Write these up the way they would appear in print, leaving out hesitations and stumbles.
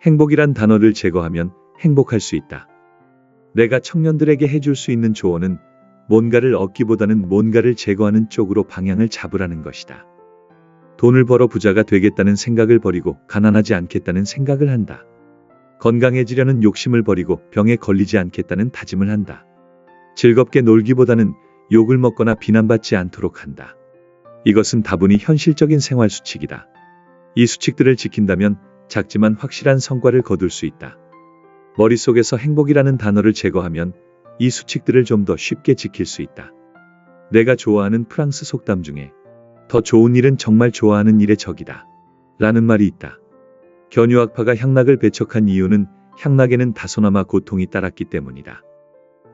행복이란 단어를 제거하면 행복할 수 있다. 내가 청년들에게 해줄 수 있는 조언은 뭔가를 얻기보다는 뭔가를 제거하는 쪽으로 방향을 잡으라는 것이다. 돈을 벌어 부자가 되겠다는 생각을 버리고 가난하지 않겠다는 생각을 한다. 건강해지려는 욕심을 버리고 병에 걸리지 않겠다는 다짐을 한다. 즐겁게 놀기보다는 욕을 먹거나 비난받지 않도록 한다. 이것은 다분히 현실적인 생활 수칙이다. 이 수칙들을 지킨다면 작지만 확실한 성과를 거둘 수 있다. 머릿속에서 행복이라는 단어를 제거하면 이 수칙들을 좀 더 쉽게 지킬 수 있다. 내가 좋아하는 프랑스 속담 중에 더 좋은 일은 정말 좋아하는 일의 적이다 라는 말이 있다. 견유학파가 향락을 배척한 이유는 향락에는 다소나마 고통이 따랐기 때문이다.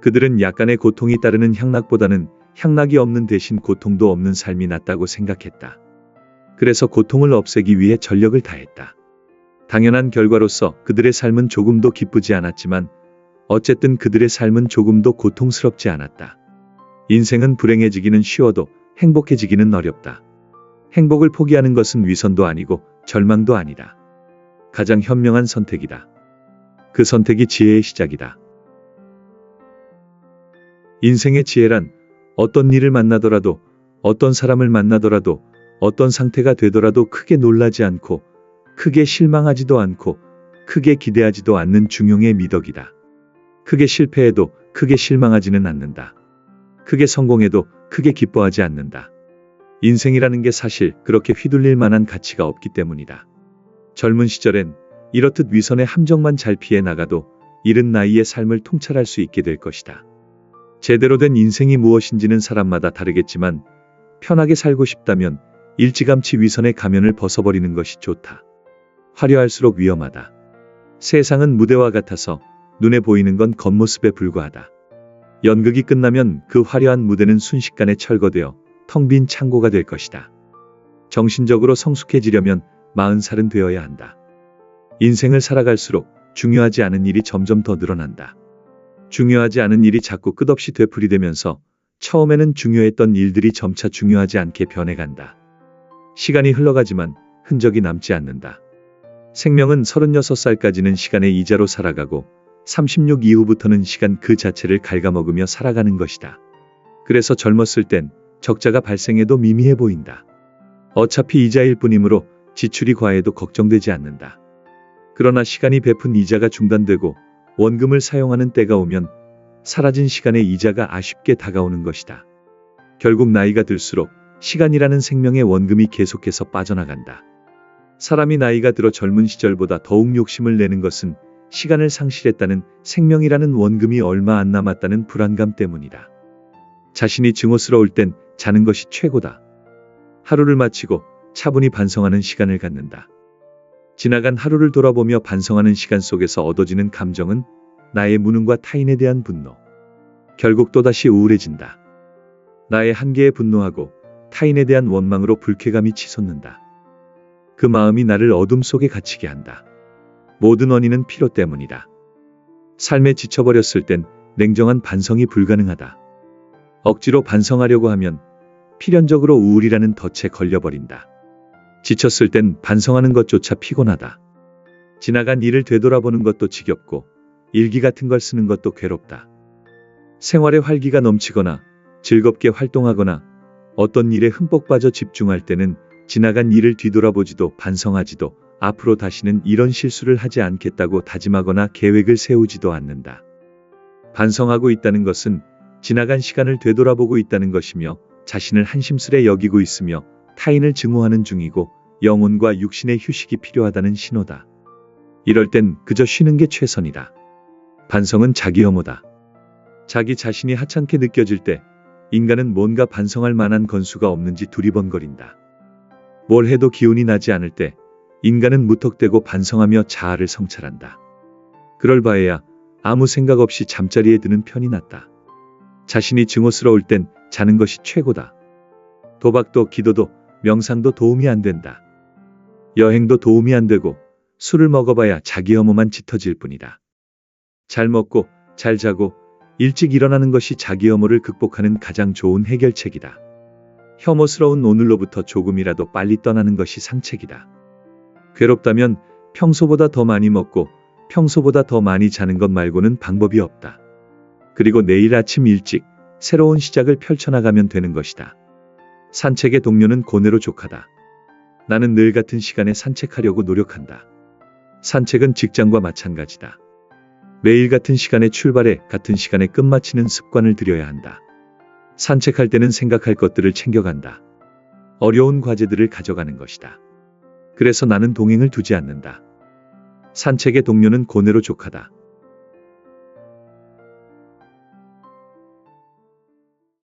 그들은 약간의 고통이 따르는 향락보다는 향락이 없는 대신 고통도 없는 삶이 낫다고 생각했다. 그래서 고통을 없애기 위해 전력을 다했다. 당연한 결과로서 그들의 삶은 조금도 기쁘지 않았지만 어쨌든 그들의 삶은 조금도 고통스럽지 않았다. 인생은 불행해지기는 쉬워도 행복해지기는 어렵다. 행복을 포기하는 것은 위선도 아니고 절망도 아니다. 가장 현명한 선택이다. 그 선택이 지혜의 시작이다. 인생의 지혜란 어떤 일을 만나더라도, 어떤 사람을 만나더라도, 어떤 상태가 되더라도 크게 놀라지 않고, 크게 실망하지도 않고, 크게 기대하지도 않는 중용의 미덕이다. 크게 실패해도 크게 실망하지는 않는다. 크게 성공해도 크게 기뻐하지 않는다. 인생이라는 게 사실 그렇게 휘둘릴 만한 가치가 없기 때문이다. 젊은 시절엔 이렇듯 위선의 함정만 잘 피해 나가도 이른 나이에 삶을 통찰할 수 있게 될 것이다. 제대로 된 인생이 무엇인지는 사람마다 다르겠지만 편하게 살고 싶다면 일찌감치 위선의 가면을 벗어버리는 것이 좋다. 화려할수록 위험하다. 세상은 무대와 같아서 눈에 보이는 건 겉모습에 불과하다. 연극이 끝나면 그 화려한 무대는 순식간에 철거되어 텅 빈 창고가 될 것이다. 정신적으로 성숙해지려면 40살은 되어야 한다. 인생을 살아갈수록 중요하지 않은 일이 점점 더 늘어난다. 중요하지 않은 일이 자꾸 끝없이 되풀이되면서 처음에는 중요했던 일들이 점차 중요하지 않게 변해간다. 시간이 흘러가지만 흔적이 남지 않는다. 생명은 36살까지는 시간의 이자로 살아가고 36 이후부터는 시간 그 자체를 갉아먹으며 살아가는 것이다. 그래서 젊었을 땐 적자가 발생해도 미미해 보인다. 어차피 이자일 뿐이므로 지출이 과해도 걱정되지 않는다. 그러나 시간이 베푼 이자가 중단되고 원금을 사용하는 때가 오면 사라진 시간의 이자가 아쉽게 다가오는 것이다. 결국 나이가 들수록 시간이라는 생명의 원금이 계속해서 빠져나간다. 사람이 나이가 들어 젊은 시절보다 더욱 욕심을 내는 것은 시간을 상실했다는 생명이라는 원금이 얼마 안 남았다는 불안감 때문이다. 자신이 증오스러울 땐 자는 것이 최고다. 하루를 마치고 차분히 반성하는 시간을 갖는다. 지나간 하루를 돌아보며 반성하는 시간 속에서 얻어지는 감정은 나의 무능과 타인에 대한 분노. 결국 또다시 우울해진다. 나의 한계에 분노하고 타인에 대한 원망으로 불쾌감이 치솟는다. 그 마음이 나를 어둠 속에 갇히게 한다. 모든 원인은 피로 때문이다. 삶에 지쳐버렸을 땐 냉정한 반성이 불가능하다. 억지로 반성하려고 하면 필연적으로 우울이라는 덫에 걸려버린다. 지쳤을 땐 반성하는 것조차 피곤하다. 지나간 일을 되돌아보는 것도 지겹고 일기 같은 걸 쓰는 것도 괴롭다. 생활에 활기가 넘치거나 즐겁게 활동하거나 어떤 일에 흠뻑 빠져 집중할 때는 지나간 일을 뒤돌아보지도 반성하지도 앞으로 다시는 이런 실수를 하지 않겠다고 다짐하거나 계획을 세우지도 않는다. 반성하고 있다는 것은 지나간 시간을 되돌아보고 있다는 것이며 자신을 한심스레 여기고 있으며 타인을 증오하는 중이고 영혼과 육신의 휴식이 필요하다는 신호다. 이럴 땐 그저 쉬는 게 최선이다. 반성은 자기 혐오다. 자기 자신이 하찮게 느껴질 때 인간은 뭔가 반성할 만한 건수가 없는지 두리번거린다. 뭘 해도 기운이 나지 않을 때 인간은 무턱대고 반성하며 자아를 성찰한다. 그럴 바에야 아무 생각 없이 잠자리에 드는 편이 낫다. 자신이 증오스러울 땐 자는 것이 최고다. 도박도 기도도 명상도 도움이 안 된다. 여행도 도움이 안 되고 술을 먹어봐야 자기 혐오만 짙어질 뿐이다. 잘 먹고 잘 자고 일찍 일어나는 것이 자기 혐오를 극복하는 가장 좋은 해결책이다. 혐오스러운 오늘로부터 조금이라도 빨리 떠나는 것이 상책이다. 괴롭다면 평소보다 더 많이 먹고 평소보다 더 많이 자는 것 말고는 방법이 없다. 그리고 내일 아침 일찍 새로운 시작을 펼쳐나가면 되는 것이다. 산책의 동료는 고뇌로 족하다. 나는 늘 같은 시간에 산책하려고 노력한다. 산책은 직장과 마찬가지다. 매일 같은 시간에 출발해 같은 시간에 끝마치는 습관을 들여야 한다. 산책할 때는 생각할 것들을 챙겨간다. 어려운 과제들을 가져가는 것이다. 그래서 나는 동행을 두지 않는다. 산책의 동료는 고뇌로 족하다.